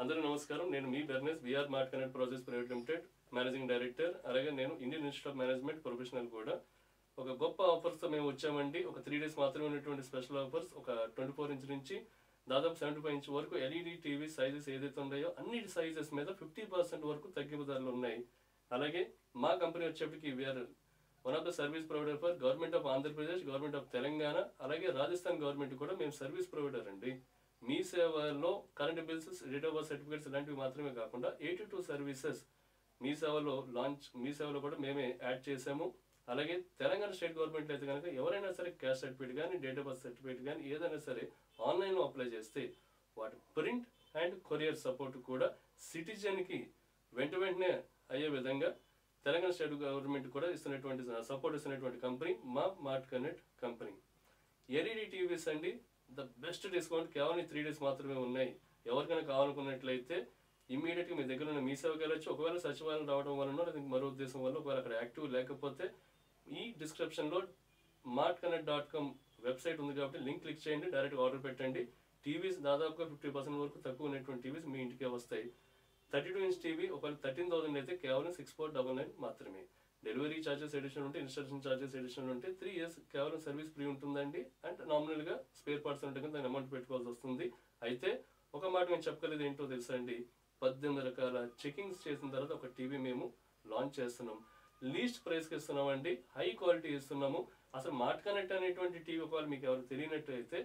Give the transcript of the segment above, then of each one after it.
అందరూ నమస్కారం. నేను మీ Berness VR mart connect process private limited managing director. అలాగే నేను Indian institute of management professional కూడా. ఒక గొప్ప ఆఫర్స్తో మేము వచ్చామండి. ఒక 3 days మాత్రమే ఉన్నటువంటి స్పెషల్ ఆఫర్స్. ఒక 24 inch నుంచి దాదాపు 75 inch వరకు ఎల్ఈడి టీవీ సైజెస్ ఏదైతే ఉన్నాయో అన్ని సైజెస్ మీద 50% వరకు తగ్గింపు ధరలు ఉన్నాయి. అలాగే మా కంపెనీ వచ్చేప్పటికి we are one of the service provider for government of Andhra Pradesh, government of Telangana, అలాగే రాజస్థాన్ గవర్నమెంట్ కూడా మేము సర్వీస్ ప్రొవైడర్ అండి. మీ సేవలో current bills, date of birth certificates ఇలాంటివి మాత్రమే కాకుండా 82 సర్వీసెస్ మీ సేవలో కూడా మేమే యాడ్ చేసాము. అలాగే తెలంగాణ స్టేట్ గవర్నమెంట్ అయితే కనుక ఎవరైనా సరే క్యాస్ట్ సర్టిఫికేట్ కానీ, డేట్ ఆఫ్ బర్త్ సర్టిఫికేట్ కానీ ఏదైనా సరే ఆన్లైన్లో అప్లై చేస్తే వాటి ప్రింట్ అండ్ కొరియర్ సపోర్ట్ కూడా సిటిజన్కి వెంటనే అయ్యే విధంగా తెలంగాణ స్టేట్ గవర్నమెంట్ కూడా సపోర్ట్ ఇస్తున్నటువంటి కంపెనీ మా mart connect company. LED TVs అండి, ద బెస్ట్ డిస్కౌంట్ కేవలం 3 days మాత్రమే ఉన్నాయి. ఎవరికైనా కావాలనుకున్నట్లయితే ఇమీడియట్గా మీ దగ్గర ఉన్న మీ సేవకి వెళ్ళొచ్చు. ఒకవేళ సచివాలయం రావడం వలన లేదా మరో ఉద్దేశం వల్ల ఒకవేళ అక్కడ యాక్టివ్ లేకపోతే ఈ డిస్క్రిప్షన్లో martconnect.com వెబ్సైట్ ఉంది కాబట్టి లింక్ క్లిక్ చేయండి, డైరెక్ట్గా ఆర్డర్ పెట్టండి. టీవీస్ దాదాపుగా 50% వరకు తక్కువ ఉన్నటువంటి టీవీస్ మీ ఇంటికే వస్తాయి. 32 inch టీవీ ఒకవేళ 13,000 అయితే కేవలం 6499 మాత్రమే. డెలివరీ ఛార్జెస్ ఎడిషన్ ఉంటే, ఇన్స్టాలేషన్ ఛార్జెస్ ఎడిషన్ ఉంటే 3 years కేవలం సర్వీస్ ఫ్రీ ఉంటుందండి. అండ్ నామినల్గా స్పేర్ పార్ట్స్ ఉంటే దాని అమౌంట్ పెట్టుకోవాల్సి వస్తుంది. అయితే ఒక మాట మేము చెప్పగలేదు ఏంటో తెలుసా అండి, 18 రకాల చెకింగ్స్ చేసిన తర్వాత ఒక టీవీ మేము లాంచ్ చేస్తున్నాం. లీస్ట్ ప్రైస్కి ఇస్తున్నామండి, హై క్వాలిటీ ఇస్తున్నాము. అసలు మార్ట్ కనెక్ట్ అనేటువంటి టీవీ ఒకవేళ మీకు ఎవరు తెలియనట్టయితే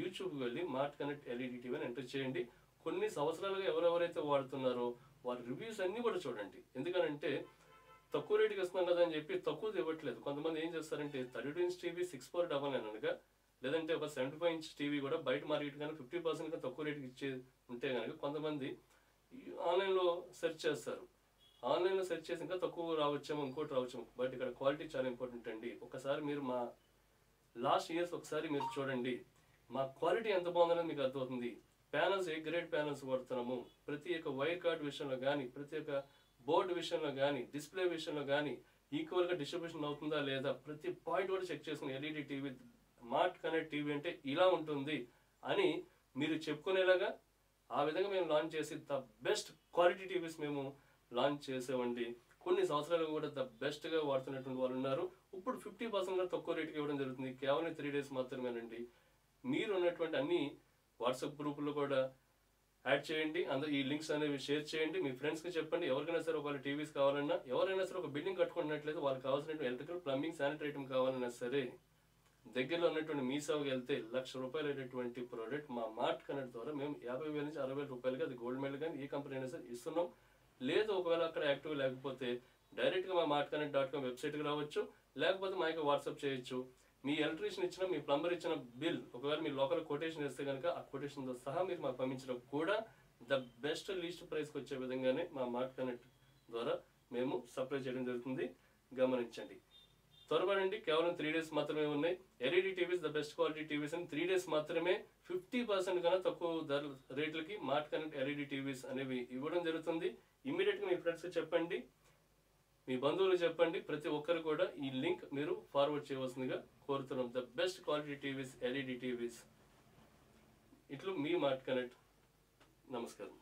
యూట్యూబ్కి వెళ్ళి మార్ట్ కనెక్ట్ ఎల్ఈడి టీవీ అని ఎంటర్ చేయండి. కొన్ని సంవత్సరాలుగా ఎవరెవరైతే వాడుతున్నారో వారి రివ్యూస్ అన్నీ కూడా చూడండి. ఎందుకనంటే తక్కువ రేటుకి ఇస్తున్నాం కదా అని చెప్పి తక్కువ ఇవ్వట్లేదు. కొంతమంది ఏం చేస్తారంటే 32 inch టీవీ 6499 అనగా, లేదంటే ఒక 75 inch టీవీ కూడా బయట మార్కెట్ కానీ 50% కన్నా తక్కువ రేటుకి ఇచ్చే ఉంటే కనుక కొంతమంది ఆన్లైన్లో సెర్చ్ చేస్తారు. ఆన్లైన్లో సెర్చ్ చేసి ఇంకా తక్కువ రావచ్చేమో, ఇంకోటి రావచ్చేమో. బట్ ఇక్కడ క్వాలిటీ చాలా ఇంపార్టెంట్ అండి. ఒకసారి మీరు మా లాస్ట్ ఇయర్స్ ఒకసారి మీరు చూడండి, మా క్వాలిటీ ఎంత బాగుందనేది మీకు అర్థమవుతుంది. ప్యానల్స్ ఏ గ్రేడ్ ప్యానల్స్ వాడుతున్నాము, ప్రతి ఒక్క వైర్ కార్డ్ విషయంలో కానీ, ప్రతి ఒక్క బోర్డు విషయంలో కానీ, డిస్ప్లే విషయంలో కానీ ఈక్వల్గా డిస్ట్రిబ్యూషన్ అవుతుందా లేదా ప్రతి పాయింట్ కూడా చెక్ చేసుకుని LED TV, mart connect TV అంటే ఇలా ఉంటుంది అని మీరు చెప్పుకునేలాగా ఆ విధంగా మేము లాంచ్ చేసి ద బెస్ట్ క్వాలిటీ టీవీస్ మేము లాంచ్ చేసామండి. కొన్ని సంవత్సరాలు కూడా ద బెస్ట్గా వాడుతున్నటువంటి వాళ్ళు ఉన్నారు. ఇప్పుడు 50% తక్కువ రేటుకి ఇవ్వడం జరుగుతుంది. కేవలం 3 days మాత్రమేనండి. మీరు ఉన్నటువంటి అన్ని వాట్సాప్ గ్రూపుల్లో కూడా యాడ్ చేయండి. అందరూ ఈ లింక్స్ అనేవి షేర్ చేయండి. మీ ఫ్రెండ్స్కి చెప్పండి. ఎవరికైనా సరే ఒకవేళ టీవీస్ కావాలన్నా, ఎవరైనా సరే ఒక బిల్డింగ్ కట్టుకుంటున్నట్లయితే వాళ్ళకి కావాల్సిన ఎలక్ట్రికల్, ప్లంబింగ్, శానిటరీ ఐటమ్ కావాలన్నా సరే దగ్గరలో ఉన్నటువంటి మీ సేవకి వెళ్తే ₹1,00,000 అయినటువంటి ప్రోడక్ట్ మా మార్ట్ కనెక్ట్ ద్వారా మేము 50,000 నుంచి 60,000 రూపాయలకి అది గోల్డ్ మెడల్ కానీ ఏ కంపెనీ అయినా సరే ఇస్తున్నాం. లేదు ఒకవేళ అక్కడ యాక్టివ్ లేకపోతే డైరెక్ట్గా మా martconnect.com వెబ్సైట్కి రావచ్చు, లేకపోతే మా వాట్సాప్ చేయొచ్చు. మీ ఎలక్ట్రీషియన్ ఇచ్చిన, మీ ప్లంబర్ ఇచ్చిన బిల్ ఒకవేళ మీ లోకల్ కొటేషన్ ఇస్తే కనుక ఆ కొటేషన్తో సహా మీరు మాకు పంపించడం కూడా ద బెస్ట్ లీస్ట్ ప్రైస్కి వచ్చే విధంగానే మా మార్ట్ కనెక్ట్ ద్వారా మేము సప్లై చేయడం జరుగుతుంది. గమనించండి, త్వరపడండి. కేవలం 3 days మాత్రమే ఉన్నాయి. LED TVs the best quality TVs అని 3 days మాత్రమే 50% కన్నా తక్కువ ధర రేట్లకి మార్ట్ కనెక్ట్ ఎల్ఈడి టీవీస్ అనేవి ఇవ్వడం జరుగుతుంది. ఇమీడియట్గా మీ ఫ్రెండ్స్కి చెప్పండి, మీ బంధువులు చెప్పండి. ప్రతి ఒక్కరు కూడా ఈ లింక్ మీరు ఫార్వర్డ్ చేయవలసిందిగా కోరుతున్నాం. The best quality TVs, LED TVs. ఇట్లు మీ మార్ట్ కనెక్ట్. నమస్కారం.